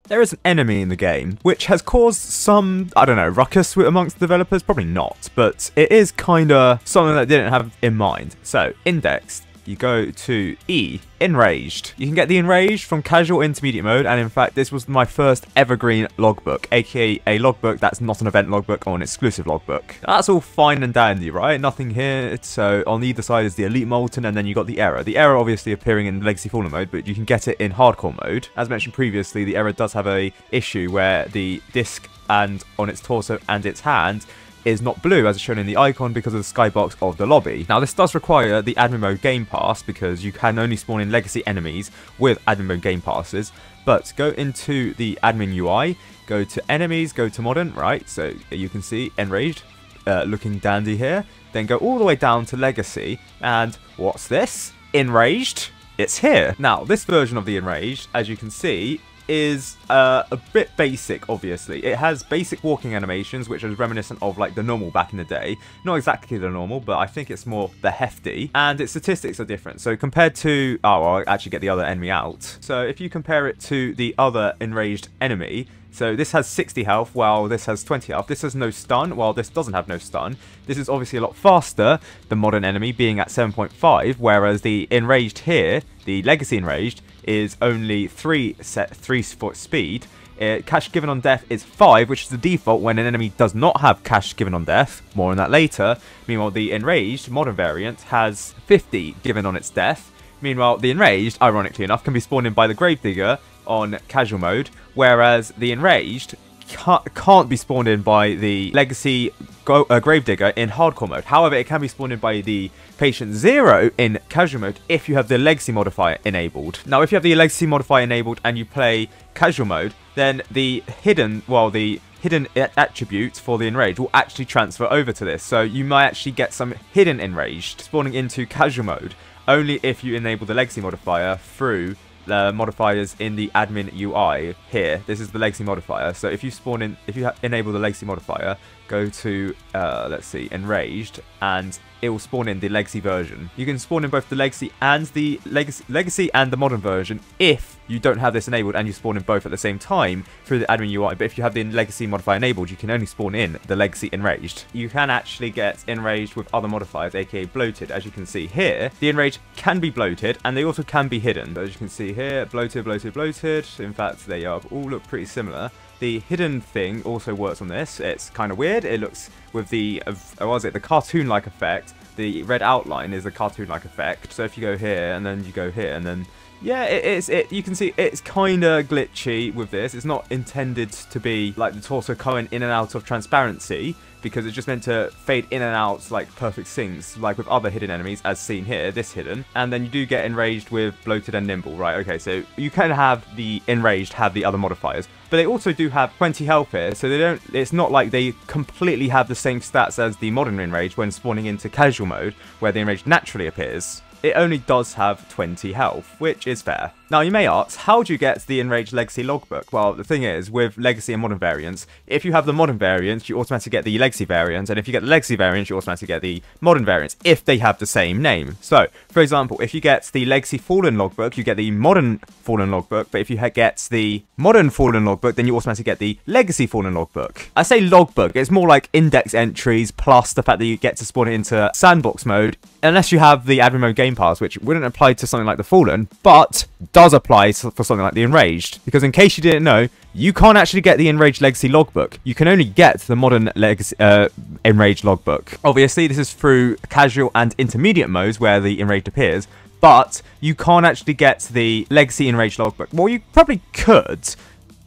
there is an enemy in the game, which has caused some, I don't know, ruckus amongst developers. Probably not, but it is kind of something that they didn't have in mind. So, indexed. You go to E, Enraged. You can get the Enraged from casual intermediate mode, and in fact this was my first evergreen logbook, aka a logbook that's not an event logbook or an exclusive logbook. That's all fine and dandy, right? Nothing here. So on either side is the Elite Molten, and then you got the Error. The Error obviously appearing in Legacy Fallen mode, but you can get it in Hardcore mode. As mentioned previously, the Error does have a issue where the disc and on its torso and its hand is not blue as shown in the icon because of the skybox of the lobby. Now this does require the admin mode game pass because you can only spawn in legacy enemies with admin mode game passes. But go into the admin UI, go to enemies, go to modern, right? So you can see Enraged looking dandy here. Then go all the way down to legacy, and what's this? Enraged. It's here. Now this version of the Enraged, as you can see, is a bit basic. Obviously it has basic walking animations, which is reminiscent of like the normal back in the day. Not exactly the normal, but I think it's more the hefty, and its statistics are different. So compared to, oh, I'll actually get the other enemy out. So if you compare it to the other Enraged enemy, so this has 60 health while this has 20 health. This has no stun while this doesn't have no stun. This is obviously a lot faster, the modern enemy being at 7.5, whereas the Enraged here, the Legacy Enraged, is only 3 foot speed. Cash given on death is 5, which is the default when an enemy does not have cash given on death. More on that later. Meanwhile, the Enraged modern variant has 50 given on its death. Meanwhile, the Enraged, ironically enough, can be spawned in by the Gravedigger on casual mode, whereas the Enraged can't be spawned in by the Legacy Gravedigger in hardcore mode. However, it can be spawned in by the Patient Zero in casual mode if you have the Legacy modifier enabled. Now, if you have the Legacy modifier enabled and you play casual mode, then the hidden attributes for the Enraged will actually transfer over to this. So you might actually get some hidden Enraged spawning into casual mode only if you enable the Legacy modifier through the modifiers in the admin UI here. This is the Legacy modifier. So if you spawn in, if you enable the Legacy modifier, go to let's see, Enraged, and it will spawn in the Legacy version. You can spawn in both the Legacy and the Legacy and the modern version if you don't have this enabled and you spawn in both at the same time through the admin UI. But if you have the Legacy modifier enabled, you can only spawn in the Legacy Enraged. You can actually get Enraged with other modifiers, aka bloated. As you can see here, the Enraged can be bloated and they also can be hidden. So as you can see here, bloated, bloated, bloated. In fact, they all look pretty similar. The hidden thing also works on this. It's kind of weird. It looks with the, the cartoon-like effect. The red outline is a cartoon-like effect. So if you go here and then you go here and then, yeah, you can see it's kind of glitchy with this. It's not intended to be like the torso coming in and out of transparency, because it's just meant to fade in and out like perfect syncs, like with other hidden enemies as seen here, this hidden. And then you do get Enraged with bloated and nimble, right? Okay, so you can have the Enraged have the other modifiers, but they also do have 20 health here, so they don't, it's not like they completely have the same stats as the modern Enraged when spawning into casual mode, where the Enraged naturally appears. It only does have 20 health, which is fair. Now you may ask, how do you get the Enraged Legacy logbook? Well, the thing is, with Legacy and Modern variants, if you have the Modern variant, you automatically get the Legacy variant, and if you get the Legacy variant, you automatically get the Modern variant, if they have the same name. So, for example, if you get the Legacy Fallen logbook, you get the Modern Fallen logbook, but if you get the Modern Fallen logbook, then you automatically get the Legacy Fallen logbook. I say logbook, it's more like index entries, plus the fact that you get to spawn it into sandbox mode, unless you have the admin mode game pass, which wouldn't apply to something like the Fallen, but does apply for something like the Enraged. Because in case you didn't know, you can't actually get the Enraged Legacy logbook. You can only get the modern Enraged logbook. Obviously, this is through casual and intermediate modes where the Enraged appears, but you can't actually get the Legacy Enraged logbook. Well, you probably could,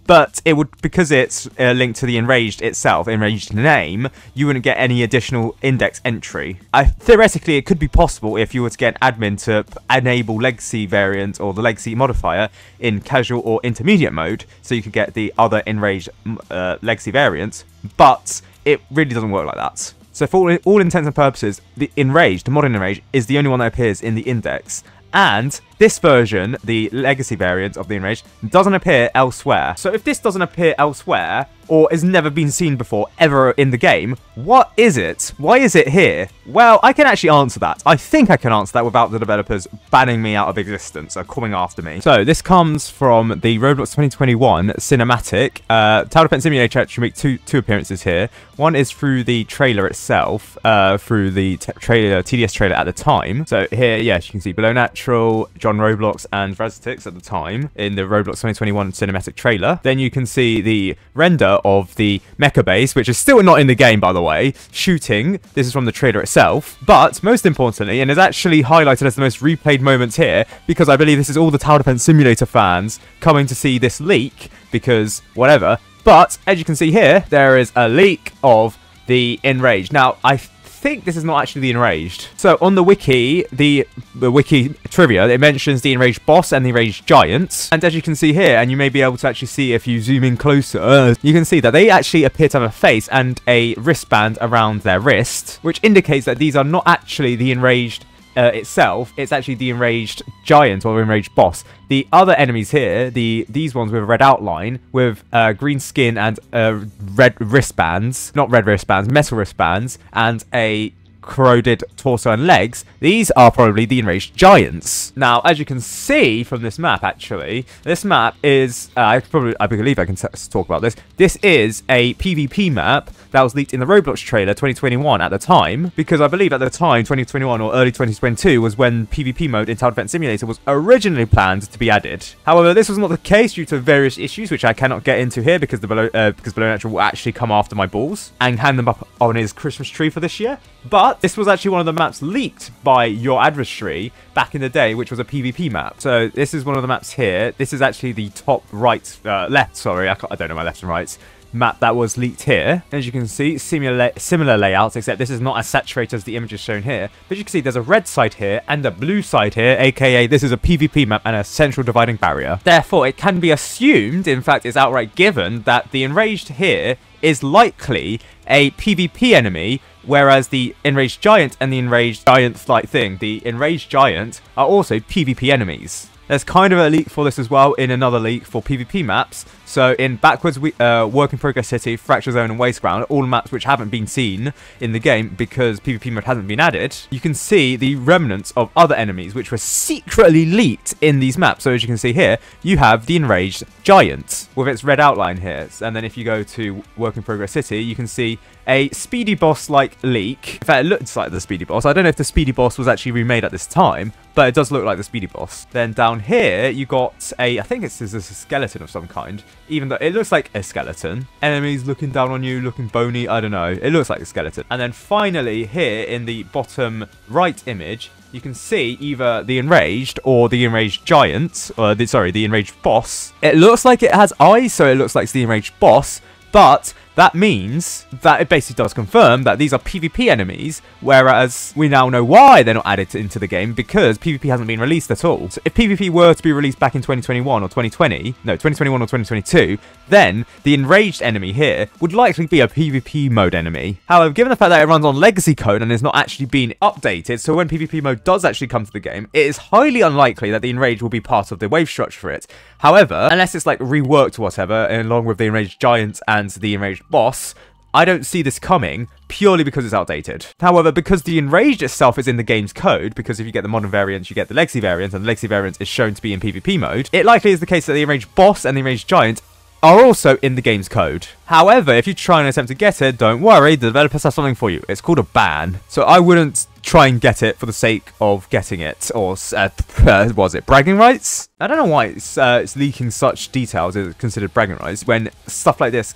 but it would, because it's linked to the Enraged itself, Enraged name, you wouldn't get any additional index entry. Theoretically, it could be possible if you were to get an admin to enable Legacy variant or the Legacy modifier in casual or intermediate mode, so you could get the other Enraged Legacy variants, but it really doesn't work like that. So for all intents and purposes, the Enraged, the modern Enraged, is the only one that appears in the index. And this version, the Legacy variant of the Enraged, doesn't appear elsewhere. So if this doesn't appear elsewhere, or has never been seen before ever in the game. What is it? Why is it here? Well, I can actually answer that. I think I can answer that without the developers banning me out of existence or coming after me. So this comes from the Roblox 2021 cinematic. Tower Defense Simulator actually make two appearances here. One is through the trailer itself, through the TDS trailer at the time. So here, yes, you can see Below Natural, John Roblox, and Razatix at the time in the Roblox 2021 cinematic trailer. Then you can see the render of the mecha base, which is still not in the game, by the way, shooting. This is from the trailer itself. But most importantly, and is actually highlighted as the most replayed moments here, because I believe this is all the Tower Defense Simulator fans coming to see this leak, because whatever. But as you can see here, there is a leak of the Enraged. Now, I think this is not actually the Enraged. So on the wiki, the wiki trivia, it mentions the Enraged boss and the Enraged giant. And as you can see here, and you may be able to actually see if you zoom in closer, you can see that they actually appear to have a face and a wristband around their wrist, which indicates that these are not actually the Enraged itself. It's actually the Enraged giant or Enraged boss. The other enemies here, these ones with a red outline, with green skin and red wristbands, not red wristbands, metal wristbands, and a corroded torso and legs, these are probably the Enraged giants. Now, as you can see from this map, actually, this map is, I believe I can talk about this. This is a PvP map that was leaked in the Roblox trailer 2021 at the time, because I believe at the time, 2021 or early 2022, was when PvP mode in Tower Defense Simulator was originally planned to be added. However, this was not the case due to various issues, which I cannot get into here, because Below Natural will actually come after my balls and hand them up on his Christmas tree for this year. But this was actually one of the maps leaked by your adversary back in the day, which was a PvP map. So this is one of the maps here. This is actually the top right, left, sorry, I don't know my left and rights, map that was leaked here. As you can see, similar layouts, except this is not as saturated as the images shown here. But you can see there's a red side here and a blue side here, aka this is a PvP map and a central dividing barrier. Therefore, it can be assumed, in fact it's outright given, that the Enraged here is likely a PvP enemy, whereas the Enraged Giant and the Enraged Giant-like thing, the Enraged Giant, are also PvP enemies. There's kind of a leak for this as well in another leak for PvP maps. So in Backwards, Work in Progress City, Fracture Zone, and Waste Ground, all maps which haven't been seen in the game because PvP mode hasn't been added, you can see the remnants of other enemies which were secretly leaked in these maps. So as you can see here, you have the Enraged Giant with its red outline here. And then if you go to Work in Progress City, you can see a Speedy Boss-like leak. In fact, it looks like the Speedy Boss. I don't know if the Speedy Boss was actually remade at this time, but it does look like the Speedy Boss. Then down here, you got I think it's a skeleton of some kind, even though it looks like a skeleton. Enemies looking down on you, looking bony, I don't know. It looks like a skeleton. And then finally, here in the bottom right image, you can see either the Enraged or the Enraged Giant, or the Enraged Boss. It looks like it has eyes, so it looks like it's the Enraged Boss, but that means that it basically does confirm that these are PvP enemies, whereas we now know why they're not added into the game, because PvP hasn't been released at all. So if PvP were to be released back in 2021 or 2021 or 2022, then the Enraged enemy here would likely be a PvP mode enemy. However, given the fact that it runs on legacy code and is not actually being updated, so when PvP mode does actually come to the game, it is highly unlikely that the Enraged will be part of the wave structure for it. However, unless it's like reworked or whatever, along with the Enraged Giant and the Enraged Boss, I don't see this coming purely because it's outdated. However, because the Enraged itself is in the game's code, because if you get the modern variant, you get the legacy variant, and the legacy variant is shown to be in PvP mode, it likely is the case that the Enraged Boss and the Enraged Giant are also in the game's code. However, if you try and attempt to get it, don't worry, the developers have something for you. It's called a ban. So I wouldn't try and get it for the sake of getting it, or was it bragging rights? I don't know why it's leaking such details is considered bragging rights when stuff like this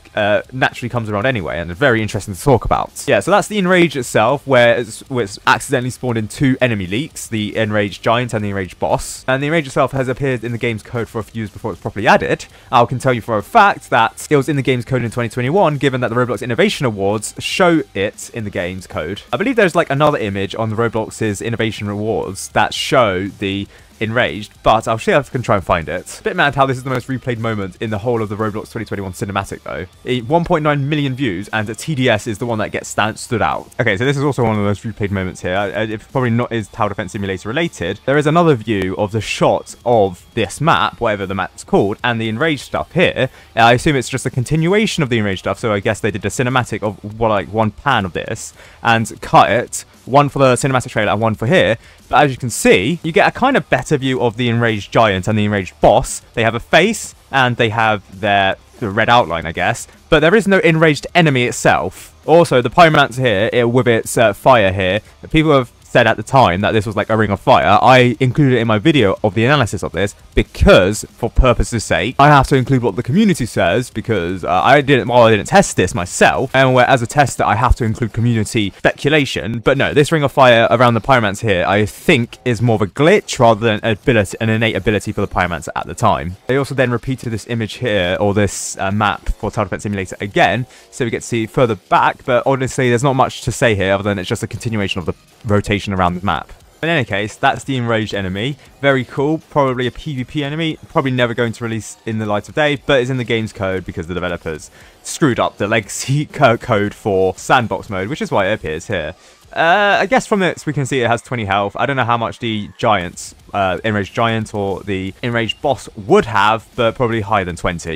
naturally comes around anyway, and it's very interesting to talk about. Yeah, so that's the Enraged itself, where it's accidentally spawned in two enemy leaks, the Enraged Giant and the Enraged Boss. And the Enraged itself has appeared in the game's code for a few years before it's properly added. I can tell you for a fact that it was in the game's code in 2021, given that the Roblox Innovation Awards show it in the game's code. I believe there's like another image on the Roblox's Innovation Awards that show the Enraged, but I'll see if I can try and find it. Bit mad how this is the most replayed moment in the whole of the Roblox 2021 cinematic though. 1.9 million views, and the TDS is the one that gets stood out. Okay, so this is also one of the most replayed moments here. It's probably not is Tower Defense Simulator related. There is another view of the shot of this map, whatever the map's called, and the Enraged stuff here. I assume it's just a continuation of the Enraged stuff, so I guess they did a cinematic of like one pan of this and cut it, one for the cinematic trailer and one for here. But as you can see, you get a kind of better view of the Enraged giant and the Enraged boss. They have a face and they have the red outline, I guess, but there is no Enraged enemy itself. Also, the pyromancer here, with its fire here, people have said at the time that this was like a ring of fire. I included it in my video of the analysis of this because, for purposes' sake, I have to include what the community says because I didn't test this myself, and as a tester I have to include community speculation. But no, this ring of fire around the pyromancer here I think is more of a glitch rather than an innate ability for the pyromancer at the time. They also then repeated this image here, or this map for Tower Defense Simulator again, so we get to see further back, but honestly there's not much to say here other than it's just a continuation of the rotation around the map. In any case, that's the Enraged enemy. Very cool, probably a PvP enemy, probably never going to release in the light of day, but it's in the game's code because the developers screwed up the legacy code for sandbox mode, which is why it appears here. I guess from this we can see it has 20 health. I don't know how much the giants, Enraged giant or the Enraged boss would have, but probably higher than 20.